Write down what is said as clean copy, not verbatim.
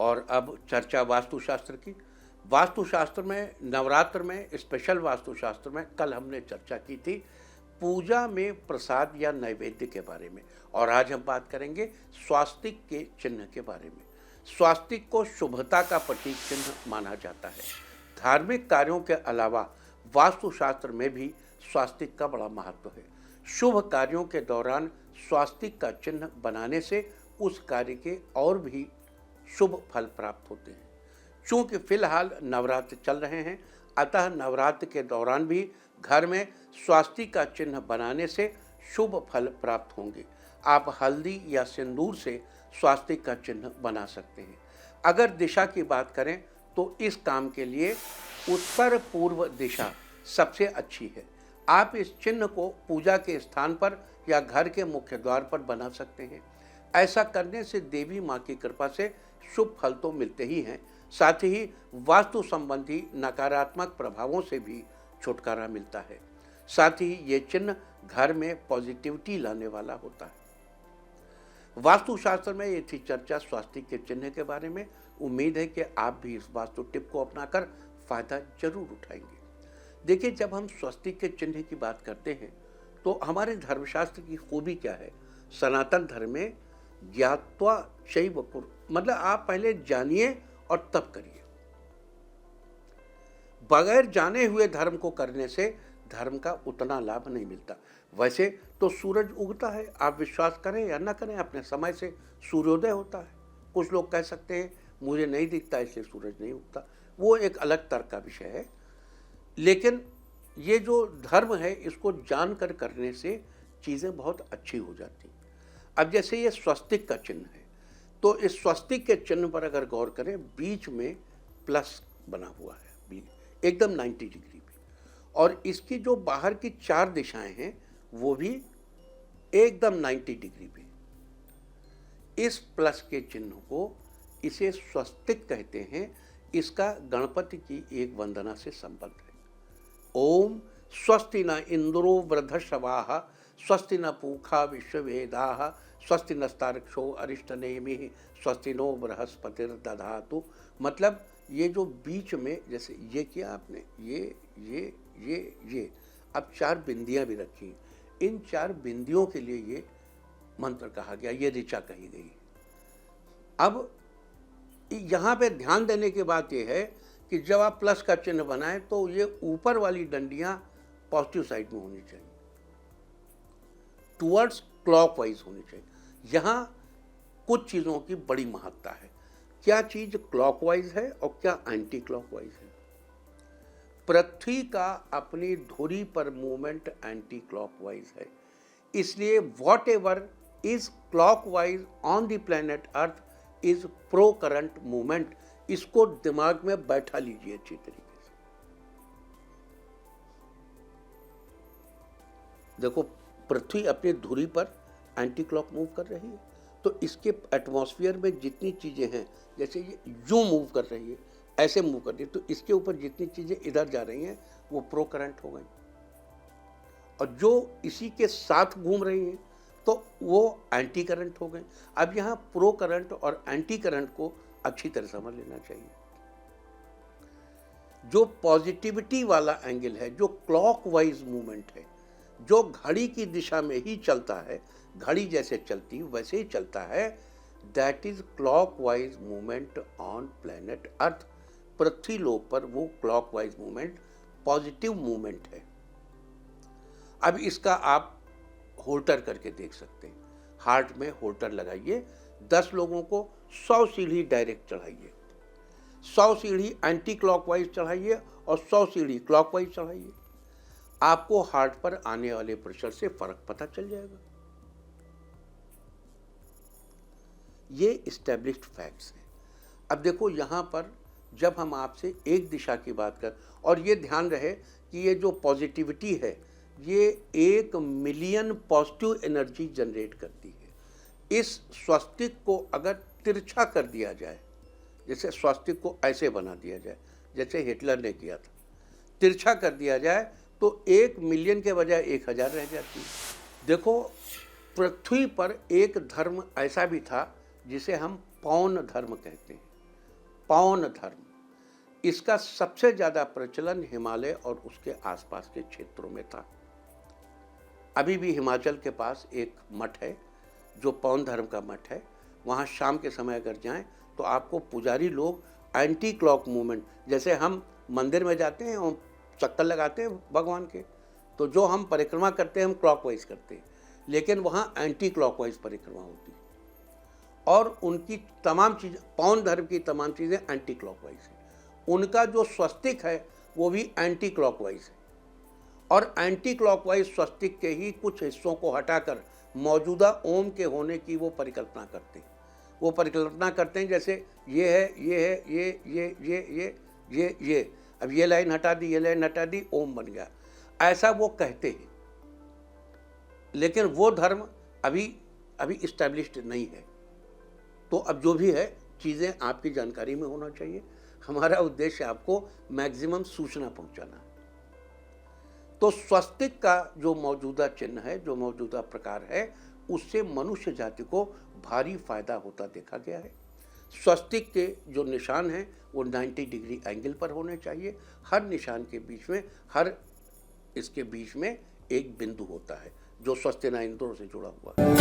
और अब चर्चा वास्तुशास्त्र की। वास्तुशास्त्र में, नवरात्र में, स्पेशल वास्तुशास्त्र में कल हमने चर्चा की थी पूजा में प्रसाद या नैवेद्य के बारे में, और आज हम बात करेंगे स्वास्तिक के चिन्ह के बारे में। स्वास्तिक को शुभता का प्रतीक चिन्ह माना जाता है। धार्मिक कार्यों के अलावा वास्तुशास्त्र में भी स्वास्तिक का बड़ा महत्व है। शुभ कार्यों के दौरान स्वास्तिक का चिन्ह बनाने से उस कार्य के और भी शुभ फल प्राप्त होते हैं। चूँकि फिलहाल नवरात्र चल रहे हैं, अतः नवरात्र के दौरान भी घर में स्वास्तिक का चिन्ह बनाने से शुभ फल प्राप्त होंगे। आप हल्दी या सिंदूर से स्वास्तिक का चिन्ह बना सकते हैं। अगर दिशा की बात करें तो इस काम के लिए उत्तर पूर्व दिशा सबसे अच्छी है। आप इस चिन्ह को पूजा के स्थान पर या घर के मुख्य द्वार पर बना सकते हैं। ऐसा करने से देवी माँ की कृपा से शुभ फल तो मिलते ही हैं, साथ ही वास्तु संबंधी नकारात्मक प्रभावों से भी छुटकारा मिलता है। साथ ही ये चिन्ह घर में पॉजिटिविटी लाने वाला होता है। वास्तुशास्त्र में ये थी चर्चा स्वास्तिक के चिन्ह के बारे में। उम्मीद है कि आप भी इस वास्तु टिप को अपनाकर फायदा जरूर उठाएंगे। देखिए, जब हम स्वास्तिक के चिन्ह की बात करते हैं तो हमारे धर्मशास्त्र की खूबी क्या है। सनातन धर्म में ज्ञात्वा चैव कुरु, मतलब आप पहले जानिए और तब करिए। बगैर जाने हुए धर्म को करने से धर्म का उतना लाभ नहीं मिलता। वैसे तो सूरज उगता है, आप विश्वास करें या ना करें, अपने समय से सूर्योदय होता है। कुछ लोग कह सकते हैं मुझे नहीं दिखता इसलिए सूरज नहीं उगता, वो एक अलग तर्क का विषय है। लेकिन ये जो धर्म है इसको जानकर करने से चीज़ें बहुत अच्छी हो जाती। अब जैसे ये स्वस्तिक का चिन्ह है, तो इस स्वस्तिक के चिन्ह पर अगर गौर करें, बीच में प्लस बना हुआ है, एकदम 90 डिग्री पे, और इसकी जो बाहर की 4 दिशाएं हैं वो भी एकदम 90 डिग्री पे। इस प्लस के चिन्ह को, इसे स्वस्तिक कहते हैं। इसका गणपति की एक वंदना से संबंध है। ओम स्वस्ति न इंद्रो वृद्धश्रवाः स्वस्ति न पूषा विश्ववेदाः स्वस्ति नस्तार्क्ष्यो अरिष्टनेमिः स्वस्ति नो बृहस्पतिर्दधातु। मतलब ये जो बीच में, जैसे ये किया आपने, ये अब 4 बिंदियां भी रखी। इन 4 बिंदियों के लिए ये मंत्र कहा गया, ये ऋचा कही गई। अब यहाँ पे ध्यान देने की बात यह है कि जब आप प्लस का चिन्ह बनाएं तो ये ऊपर वाली डंडियां पॉजिटिव साइड में होनी चाहिए, टुवर्ड्स क्लॉकवाइज होनी चाहिए। यहाँ कुछ चीज़ों की बड़ी महत्ता है। क्या चीज़ क्लॉकवाइज है और क्या एंटी क्लॉकवाइज है। पृथ्वी का अपनी धुरी पर मूवमेंट एंटी क्लॉकवाइज है, इसलिए what ever is clockwise on the planet earth is pro current movement. इसको दिमाग में बैठा लीजिए अच्छी तरीके से। देखो, पृथ्वी अपनी धुरी पर एंटी क्लॉक मूव कर रही है, तो इसके एटमॉस्फेयर में जितनी चीजें हैं, जैसे ये यूं मूव कर रही है, ऐसे मूव कर रही है, तो इसके ऊपर जितनी चीजें इधर जा रही हैं वो प्रो करंट हो गई, और जो इसी के साथ घूम रही हैं तो वो एंटी करंट हो गए। अब यहाँ प्रो करंट और एंटी करंट को अच्छी तरह समझ लेना चाहिए। जो पॉजिटिविटी वाला एंगल है, जो क्लॉकवाइज मूवमेंट है, जो घड़ी की दिशा में ही चलता है, घड़ी जैसे चलती वैसे ही चलता है, that is clockwise movement on planet earth. पृथ्वी लोक पर वो क्लॉकवाइज मूवमेंट पॉजिटिव मूवमेंट है। अब इसका आप होल्टर करके देख सकते हैं। हार्ट में होल्टर लगाइए, 10 लोगों को 100 सीढ़ी डायरेक्ट चढ़ाइए, 100 सीढ़ी एंटी क्लॉकवाइज चढ़ाइए और 100 सीढ़ी क्लॉकवाइज चढ़ाइए। आपको हार्ट पर आने वाले प्रेशर से फर्क पता चल जाएगा। ये इस्टेब्लिश्ड फैक्ट्स हैं। अब देखो, यहाँ पर जब हम आपसे एक दिशा की बात कर, और ये ध्यान रहे कि ये जो पॉजिटिविटी है ये 1 मिलियन पॉजिटिव एनर्जी जनरेट करती है। इस स्वस्तिक को अगर तिरछा कर दिया जाए, जैसे स्वस्तिक को ऐसे बना दिया जाए जैसे हिटलर ने किया था, तिरछा कर दिया जाए तो 1 मिलियन के बजाय 1000 रह जाती है। देखो, पृथ्वी पर एक धर्म ऐसा भी था जिसे हम पौन धर्म कहते हैं। पौन धर्म, इसका सबसे ज़्यादा प्रचलन हिमालय और उसके आसपास के क्षेत्रों में था। अभी भी हिमाचल के पास एक मठ है जो पौन धर्म का मठ है। वहाँ शाम के समय अगर जाएं तो आपको पुजारी लोग एंटी क्लॉक मूवमेंट, जैसे हम मंदिर में जाते हैं और चक्कर लगाते हैं भगवान के, तो जो हम परिक्रमा करते हैं हम क्लॉकवाइज करते हैं, लेकिन वहाँ एंटी क्लॉकवाइज परिक्रमा होती है और उनकी तमाम चीज़, पौन धर्म की तमाम चीज़ें एंटी क्लॉकवाइज है। उनका जो स्वस्तिक है वो भी एंटी क्लॉकवाइज है और एंटी क्लॉकवाइज स्वस्तिक के ही कुछ हिस्सों को हटाकर मौजूदा ओम के होने की वो परिकल्पना करते हैं। वो परिकल्पना करते हैं जैसे ये है, ये है, ये, अब ये लाइन हटा दी, ये लाइन हटा दी, ओम बन गया, ऐसा वो कहते हैं। लेकिन वो धर्म अभी इस्टेब्लिश्ड नहीं है। तो अब जो भी है चीज़ें आपकी जानकारी में होना चाहिए। हमारा उद्देश्य आपको मैक्सिमम सूचना पहुंचाना है। तो स्वस्तिक का जो मौजूदा चिन्ह है, जो मौजूदा प्रकार है, उससे मनुष्य जाति को भारी फायदा होता देखा गया है। स्वस्तिक के जो निशान हैं वो 90 डिग्री एंगल पर होने चाहिए। हर निशान के बीच में, हर इसके बीच में एक बिंदु होता है जो स्वस्तिना इंद्रों से जुड़ा हुआ है।